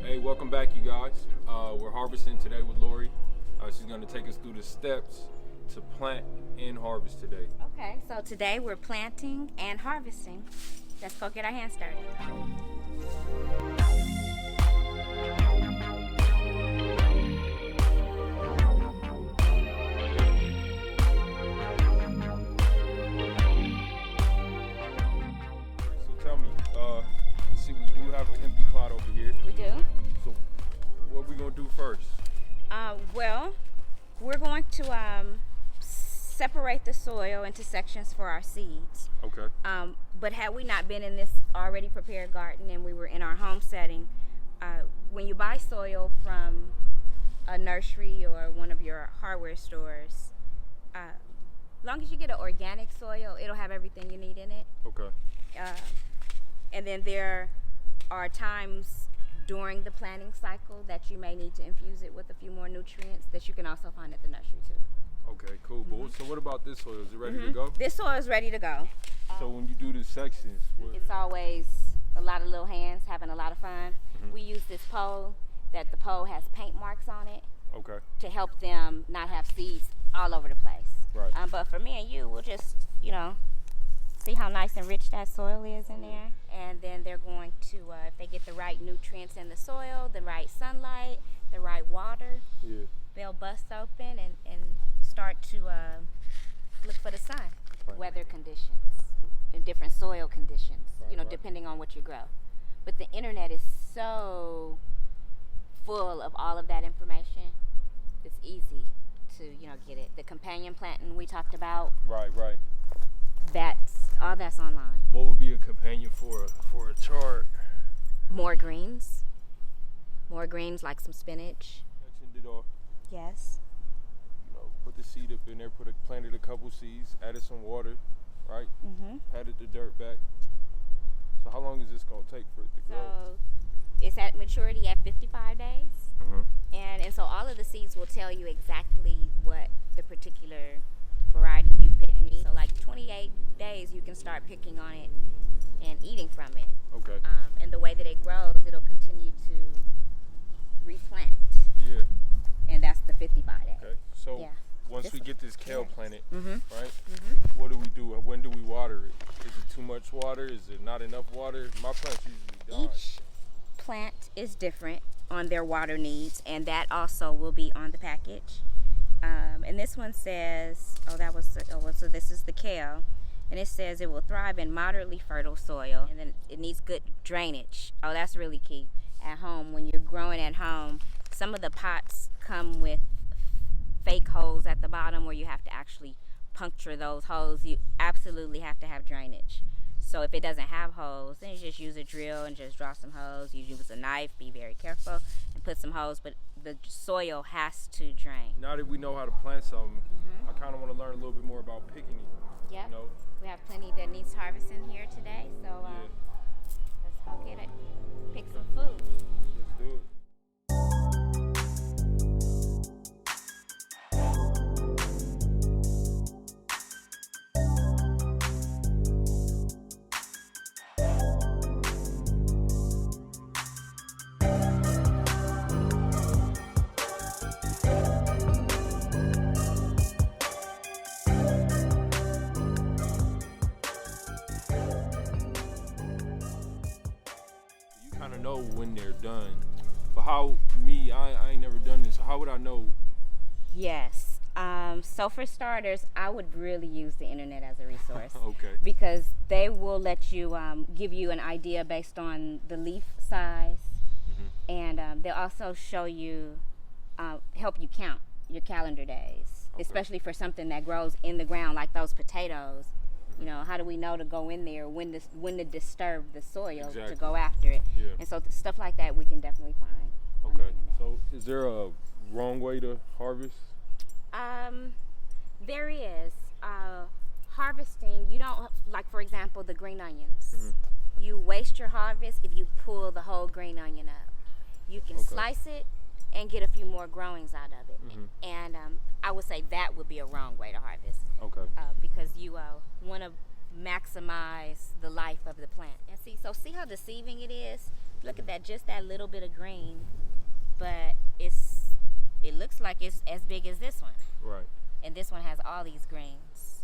Hey, welcome back, you guys. We're harvesting today with Lori. She's going to take us through the steps to plant and harvest today. Okay, so today we're planting and harvesting. Let's go get our hands dirty. So tell me, see, we do have an empty plot over here. We do? So what are we going to do first? Well, we're going to separate the soil into sections for our seeds. Okay. But had we not been in this already prepared garden and we were in our home setting, when you buy soil from a nursery or one of your hardware stores, as long as you get an organic soil, it'll have everything you need in it. Okay. And then there are times during the planting cycle that you may need to infuse it with a few more nutrients that you can also find at the nursery too. Okay, cool. But so what about this soil? Is it ready to go? This soil is ready to go. So when you do the sections, It's always a lot of little hands having a lot of fun. We use this pole that the pole has paint marks on it okay. to help them not have seeds all over the place. Right. But for me and you, we'll just, see how nice and rich that soil is in there. And then they're going to, if they get the right nutrients in the soil, the right sunlight, the right water, Yeah. they'll bust open and start to look for the sun, Right. weather conditions, and different soil conditions, Right. depending on what you grow. But the internet is so full of all of that information. It's easy to, get it. The companion planting we talked about, Right. all that's online. What would be a companion for a chart? More greens like some spinach. Sectioned it off. Yes. Put the seed up in there, planted a couple seeds, added some water, right? Mm-hmm. Patted the dirt back. So how long is this gonna take for it to grow? So it's at maturity at 55 days. Mm-hmm. And so all of the seeds will tell you exactly what the particular variety you pick. So like 28 days you can start picking on it and eating from it. Okay. And the way that it grows, it'll continue to replant. Yeah. And that's the 55 days. Okay. So Yeah. once we get this kale planted, Mm-hmm. right? What do we do? When do we water it? Is it too much water? Is it not enough water? My plants usually die. Each plant is different on their water needs, and that also will be on the package. And this one says, so this is the kale, and it says it will thrive in moderately fertile soil, and then it needs good drainage. Oh, that's really key. At home, when you're growing at home, some of the pots come with fake holes at the bottom where you have to actually puncture those holes. You absolutely have to have drainage. So if it doesn't have holes, then you just use a drill and just draw some holes. You use a knife, be very careful, and put some holes, but the soil has to drain. Now that we know how to plant something, I kind of want to learn a little bit more about picking it. Yep. You know? We have plenty that needs harvesting here today, so let's go get it. Pick some food. Let's do it. You kind of know when they're done. But I ain't never done this. So how would I know? Yes. So for starters, I would really use the internet as a resource. Okay. Because they will let you give you an idea based on the leaf size, and they'll also show you, help you count your calendar days, especially for something that grows in the ground like those potatoes. How do we know to go in there, when to disturb the soil to Exactly. go after it? Yeah. And so stuff like that we can definitely find on the Okay. internet. So is there a wrong way to harvest? There is. Harvesting, you don't, like for example, the green onions. You waste your harvest if you pull the whole green onion up. You can slice it and get a few more growings out of it. And I would say that would be a wrong way to harvest. Okay. Because you want to maximize the life of the plant. And see how deceiving it is? look at that, just that little bit of green, but it looks like it's as big as this one. Right. And this one has all these greens.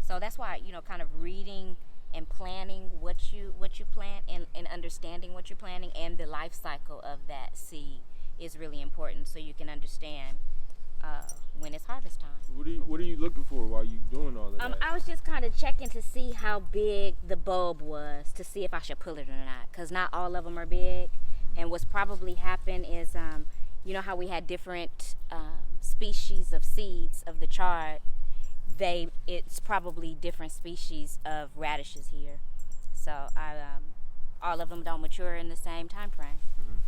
So that's why, kind of reading and planning what you plant and understanding what you're planting and the life cycle of that seed is really important, so you can understand when it's harvest time. What are you looking for while you doing all of that? I was just kind of checking to see how big the bulb was, to see if I should pull it or not, because not all of them are big. And what's probably happened is, you know how we had different species of seeds of the chard? It's probably different species of radishes here. So all of them don't mature in the same time frame. Mm-hmm.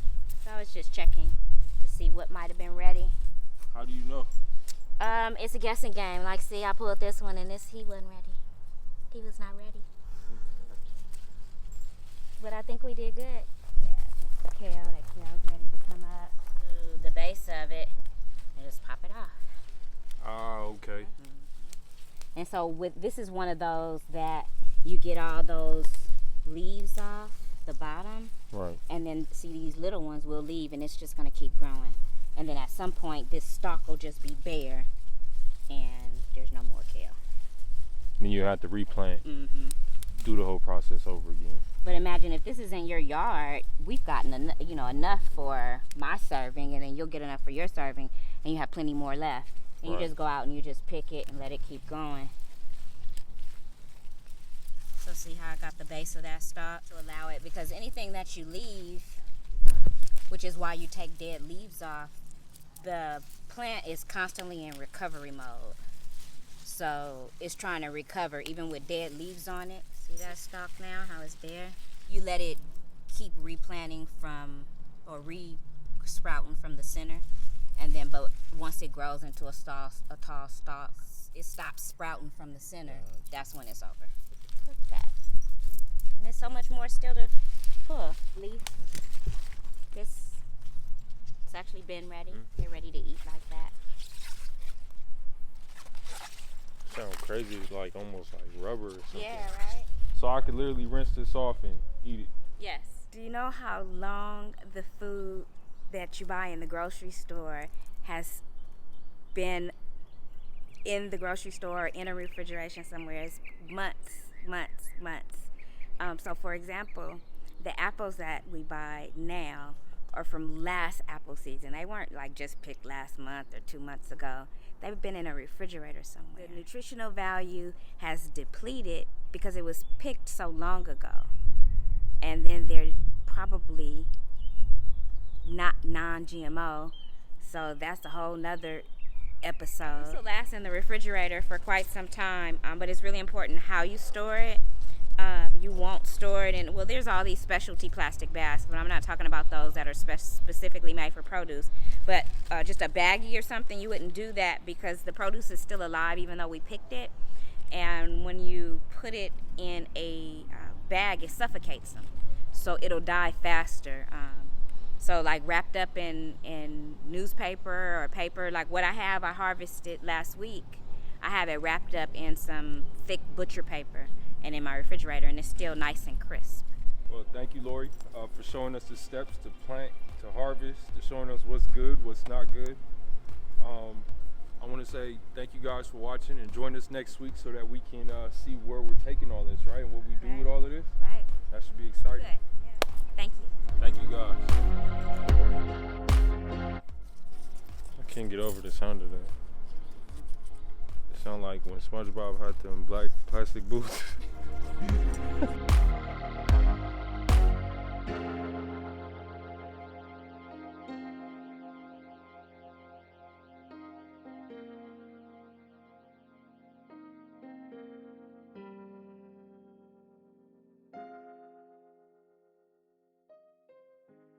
So I was just checking to see what might have been ready. How do you know? It's a guessing game. Like, see, I pulled this one and he wasn't ready. He was not ready. But I think we did good. Yeah, that kale's ready to come up to the base of it and just pop it off. Ah, okay. And so this is one of those that you get all those leaves off the bottom. Right. And then see, these little ones will leave and it's just gonna keep growing. And then at some point this stalk will just be bare and there's no more kale. Then you have to replant, Mm-hmm. do the whole process over again. But imagine if this is in your yard, we've gotten enough for my serving, and then you'll get enough for your serving, and you have plenty more left. And Right. you just go out and you just pick it and let it keep going. So see how I got the base of that stalk to allow it, because anything that you leave, which is why you take dead leaves off, the plant is constantly in recovery mode. So it's trying to recover even with dead leaves on it. See that stalk now, how it's there? You let it keep replanting from, or re-sprouting from the center. And then, but once it grows into a tall stalk, it stops sprouting from the center. That's when it's over. Look at that. And there's so much more still to pull. Leaf. It's actually been ready. They're ready to eat like that. Sounds crazy. It's like almost like rubber or something. Yeah, right? So I could literally rinse this off and eat it. Yes. Do you know how long the food that you buy in the grocery store has been in the grocery store or in a refrigeration somewhere? It's months. So for example, the apples that we buy now are from last apple season. They weren't like just picked last month or 2 months ago. They've been in a refrigerator somewhere. The nutritional value has depleted because it was picked so long ago. And then they're probably not non-GMO, so that's a whole nother episode. This will last in the refrigerator for quite some time, but it's really important how you store it. You won't store it in, well, there's all these specialty plastic bags, but I'm not talking about those that are specifically made for produce. But just a baggie or something, you wouldn't do that because the produce is still alive even though we picked it. And when you put it in a bag, it suffocates them, so it'll die faster. So like wrapped up in newspaper or paper, like what I harvested last week, I have it wrapped up in some thick butcher paper and in my refrigerator, and it's still nice and crisp. Well, thank you, Lori, for showing us the steps to plant, to harvest, to showing us what's good, what's not good. I want to say thank you guys for watching, and join us next week so that we can see where we're taking all this, right? And what we do with all of this. Right. That should be exciting. Good. Yeah. Thank you. Thank you, guys. I can't get over the sound of that. It sounds like when SpongeBob had them black plastic boots.